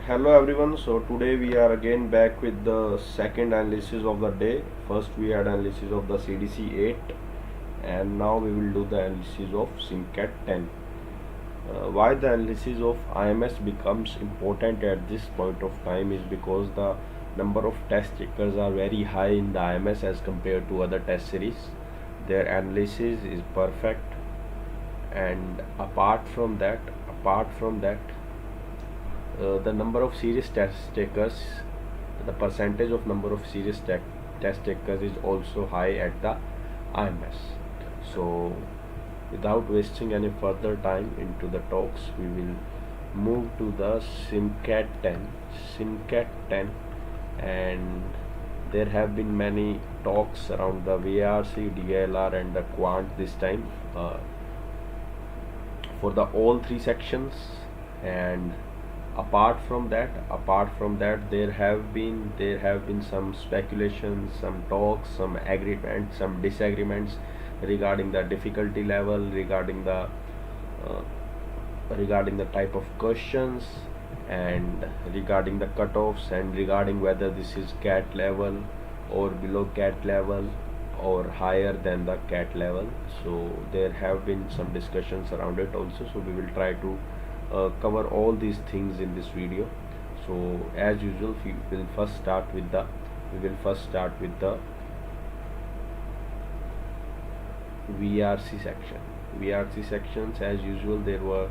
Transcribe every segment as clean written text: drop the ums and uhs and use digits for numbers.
Hello everyone, so today we are again back with the second analysis of the day. First we had analysis of the CDC 8 and now we will do the analysis of Simcat 10. Why the analysis of IMS becomes important at this point of time is because the number of test takers are very high in the IMS as compared to other test series. Their analysis is perfect, and apart from that, the number of serious test takers, the percentage of number of serious test takers is also high at the IMS. So without wasting any further time into the talks, we will move to the Simcat 10. Simcat 10, and there have been many talks around the VRC, DLR and the Quant this time for the all three sections. And apart from that there have been some speculations, some talks, some agreements, some disagreements regarding the difficulty level, uh, regarding the type of questions, and regarding the cutoffs, and regarding whether this is cat level or below cat level or higher than the cat level. So there have been some discussions around it also, so we will try to cover all these things in this video. So as usual, we will first start with the VRC section. VRC sections, as usual, there were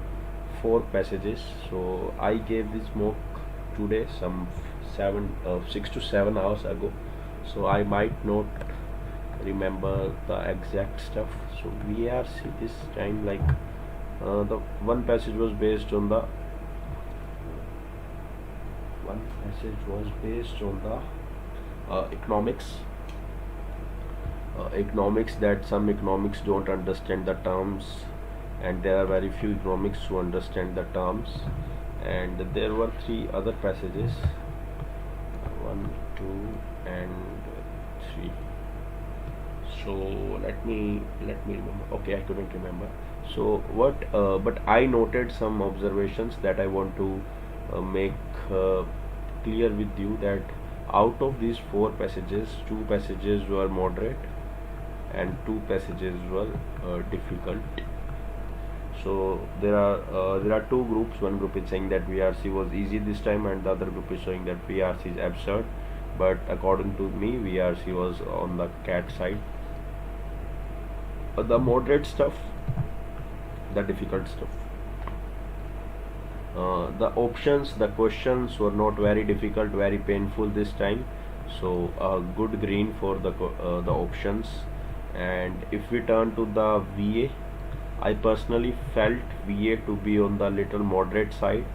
four passages. So I gave this mock today some 6 to 7 hours ago, so I might not remember the exact stuff. So VRC this time, like, the one passage was based on the economics. Economics, that some economics don't understand the terms, and there are very few economics who understand the terms. And there were three other passages, 1, 2 and 3. So let me remember. Okay, I couldn't remember. So but I noted some observations that I want to make clear with you, that out of these four passages, two passages were moderate and two passages were difficult. So there are two groups. One group is saying that VRC was easy this time, and the other group is showing that VRC is absurd. But according to me, VRC was on the cat side. The moderate stuff, the difficult stuff. The options, the questions were not very difficult, very painful this time. So good green for the options. And if we turn to the VA, I personally felt VA to be on the little moderate side,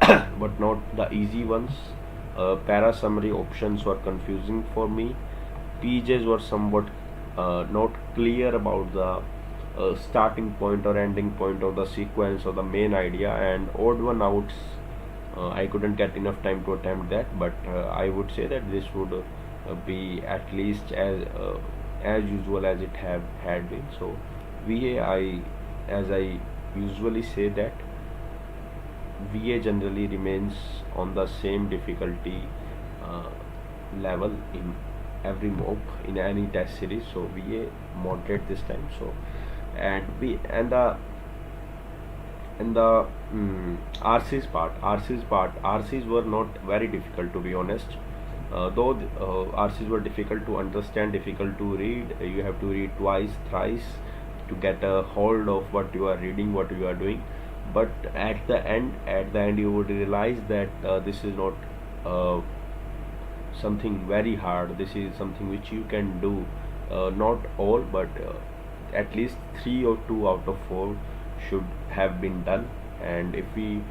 but not the easy ones. Para summary options were confusing for me. PJs were somewhat not clear about the starting point or ending point of the sequence or the main idea, and odd one outs, I couldn't get enough time to attempt that, but I would say that this would be at least as usual as it have had been. So VA, as I usually say, that VA generally remains on the same difficulty uh, level in every mock in any test series. So VA moderate this time. So and we and the RCs were not very difficult, to be honest. Though RCs were difficult to understand, difficult to read. You have to read twice, thrice to get a hold of what you are reading, what you are doing. But at the end, you would realize that this is not uh, something very hard. This is something which you can do. Not all, but at least 3 or 2 out of 4 should have been done. And if we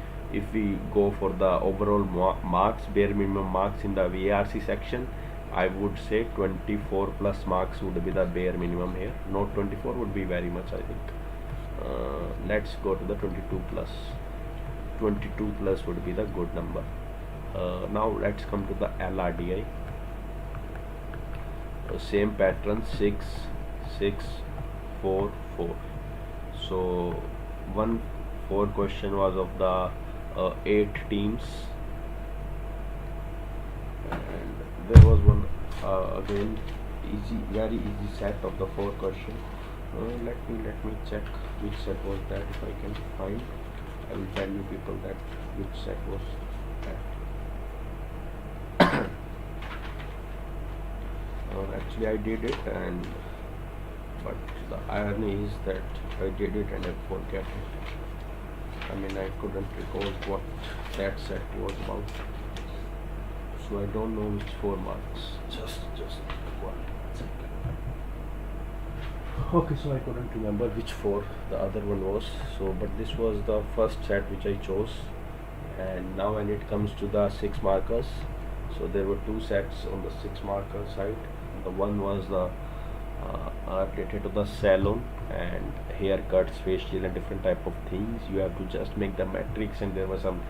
go for the overall marks, bare minimum marks in the VARC section, I would say 24 plus marks would be the bare minimum here. Not 24 would be very much, I think. Let's go to the 22 plus. 22 plus would be the good number. Now let's come to the LRDI. Same pattern, 6 6 4 4. So one 4 question was of the 8 teams, again, easy, very easy set of the 4 question. Let me check which set was that. If I can find, I will tell you people that which set was that. Actually, I did it, and but the irony is that I did it and I forget it. I mean, I couldn't recall what that set was about, so I don't know which 4 marks. Just 1 second. Okay, so I couldn't remember which 4 the other one was. So, but this was the first set which I chose. And now when it comes to the 6 markers, so there were 2 sets on the 6 marker side. The one was the related to the salon and haircuts, facial, and different type of things. You have to just make the matrix, and there were some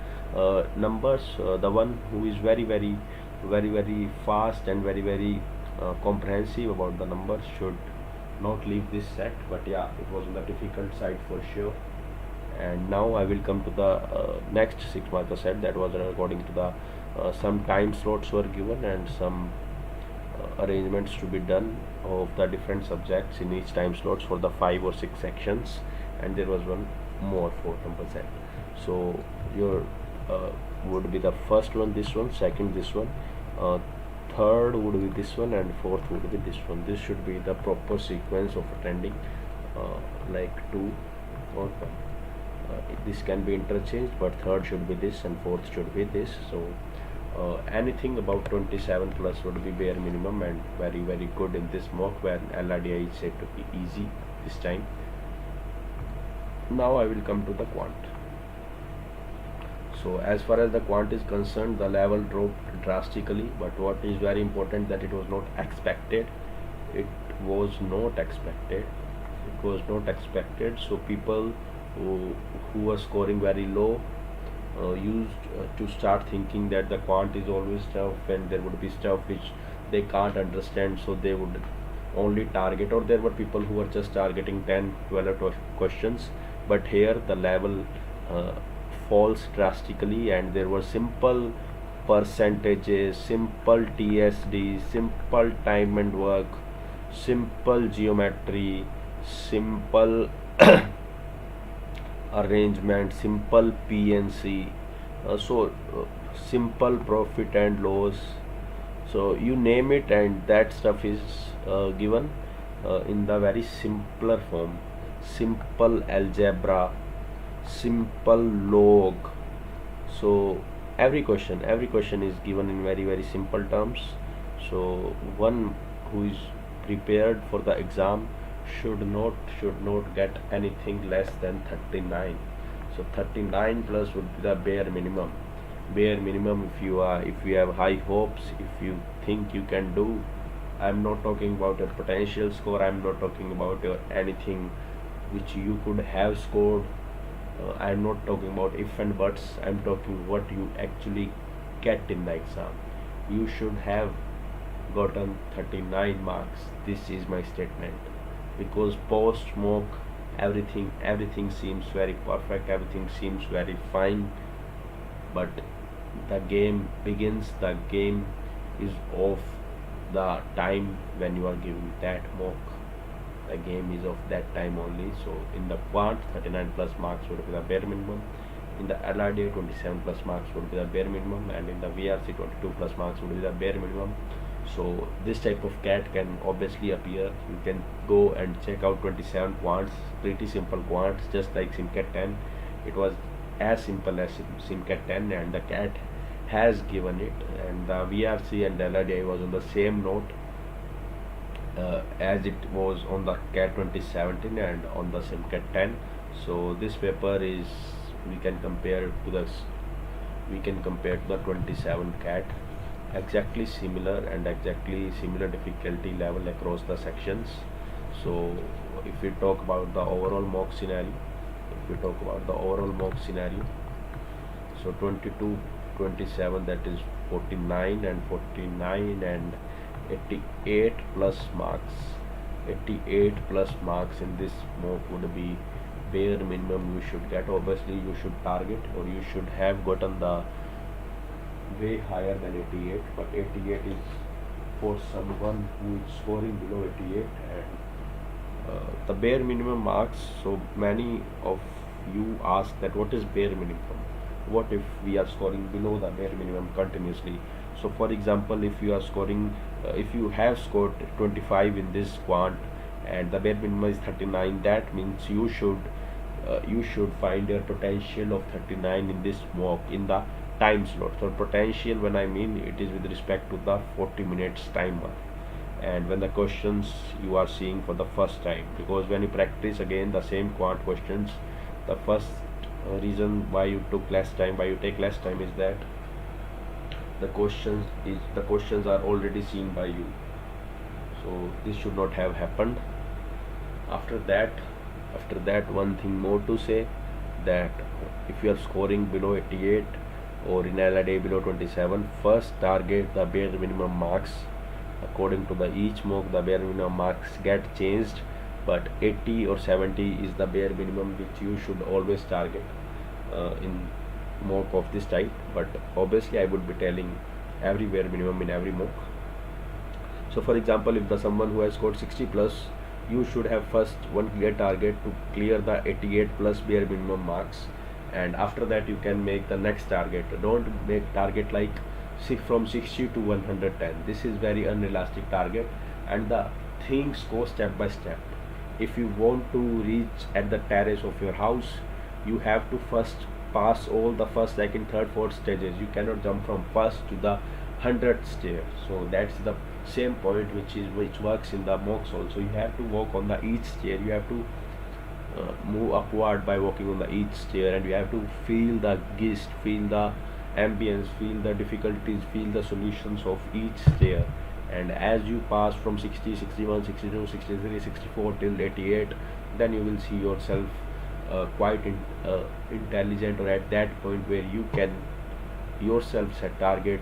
numbers. The one who is very fast and very comprehensive about the numbers should not leave this set. But yeah, it was on the difficult side for sure. And now I will come to the next 6 marker set. That was according to the some time slots were given and some arrangements to be done of the different subjects in each time slots for the 5 or 6 sections, and there was one more for number set. So your would be the first one, this one, second this one, third would be this one, and fourth would be this one. This should be the proper sequence of attending, like 2 or this can be interchanged, but third should be this and fourth should be this. So anything about 27 plus would be bare minimum and very good in this mock, where LRDI is said to be easy this time. Now I will come to the quant. So as far as the quant is concerned, the level dropped drastically, but what is very important that it was not expected. It was not expected. It was not expected. So people who were scoring very low used to start thinking that the quant is always tough and there would be stuff which they can't understand, so they would only target, or there were people who were just targeting 10-12 questions. But here the level falls drastically, and there were simple percentages, simple TSD, simple time and work, simple geometry, simple arrangement, simple PNC, simple profit and loss. So you name it, and that stuff is given in the very simpler form. Simple algebra, simple log. So every question is given in very simple terms. So one who is prepared for the exam should not get anything less than 39. So 39 plus would be the bare minimum. If you have high hopes, if you think you can do. I'm not talking about your potential score, I'm not talking about your anything which you could have scored. I'm not talking about if and buts, I'm talking what you actually get in the exam. You should have gotten 39 marks. This is my statement, because post mock everything seems very perfect, everything seems very fine, but the game begins, the game is of the time when you are giving that mock. The game is of that time only. So in the quant, 39 plus marks would be the bare minimum. In the LRDI, 27 plus marks would be the bare minimum, and in the VRC, 22 plus marks would be the bare minimum. So this type of cat can obviously appear. You can go and check out 27 quants, pretty simple quants, just like Simcat 10. It was as simple as Simcat 10, and the cat has given it, and the VRC and the LRDI was on the same note as it was on the CAT 2017 and on the Simcat 10. So this paper is, we can compare to the 27 CAT, exactly similar and exactly similar difficulty level across the sections. So if we talk about the overall mock scenario, so 22, 27, that is 49 and 49 and 88 plus marks. 88 plus marks in this mock would be bare minimum you should get. Obviously you should target, or you should have gotten the way higher than 88, but 88 is for someone who is scoring below 88 and the bare minimum marks. So many of you ask that what is bare minimum, what if we are scoring below the bare minimum continuously. So for example, if you are scoring if you have scored 25 in this quant and the bare minimum is 39, that means you should find your potential of 39 in this mock in the time slot. So potential, when I mean, it is with respect to the 40 minutes timer and when the questions you are seeing for the first time, because when you practice again the same quant questions, the first reason why you took less time, why you take less time, is that the questions are already seen by you. So this should not have happened. After that, one thing more to say, that if you are scoring below 88 or in LRDI below 27, first target the bare minimum marks. According to the each mock, the bare minimum marks get changed, but 80 or 70 is the bare minimum which you should always target in mock of this type. But obviously I would be telling every bare minimum in every mock. So for example, if the someone who has scored 60 plus, you should have first one clear target to clear the 88 plus bare minimum marks, and after that you can make the next target. Don't make target like from 60 to 110. This is very unrealistic target, and the things go step by step. If you want to reach at the terrace of your house, you have to first pass all the first, second, third, fourth stages. You cannot jump from first to the 100th stair. So that's the same point which works in the mocks also. You have to walk on the each stair. You have to move upward by walking on the each stair, and you have to feel the gist, feel the ambience, feel the difficulties, feel the solutions of each stair. And as you pass from 60, 61, 62, 63, 64 till 88, then you will see yourself quite intelligent, or at that point where you can yourself set target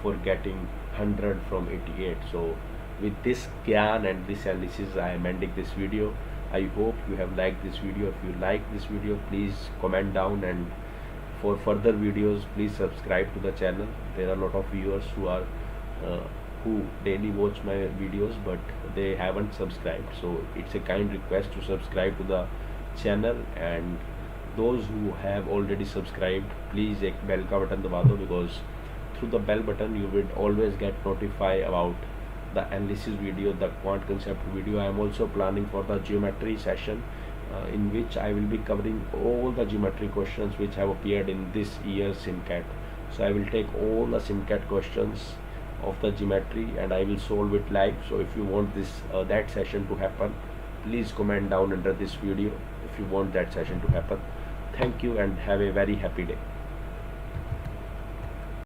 for getting 100 from 88. So with this gyan and this analysis, I am ending this video. I hope you have liked this video. If you like this video, please comment down, and for further videos please subscribe to the channel. There are a lot of viewers who daily watch my videos, but they haven't subscribed, so it's a kind request to subscribe to the channel. And those who have already subscribed, please ek bell ka button daba do, because through the bell button you will always get notified about the analysis video, the quant concept video. I am also planning for the geometry session in which I will be covering all the geometry questions which have appeared in this year's Simcat. So I will take all the Simcat questions of the geometry and I will solve it live. So if you want this that session to happen, please comment down under this video if you want that session to happen. Thank you and have a very happy day.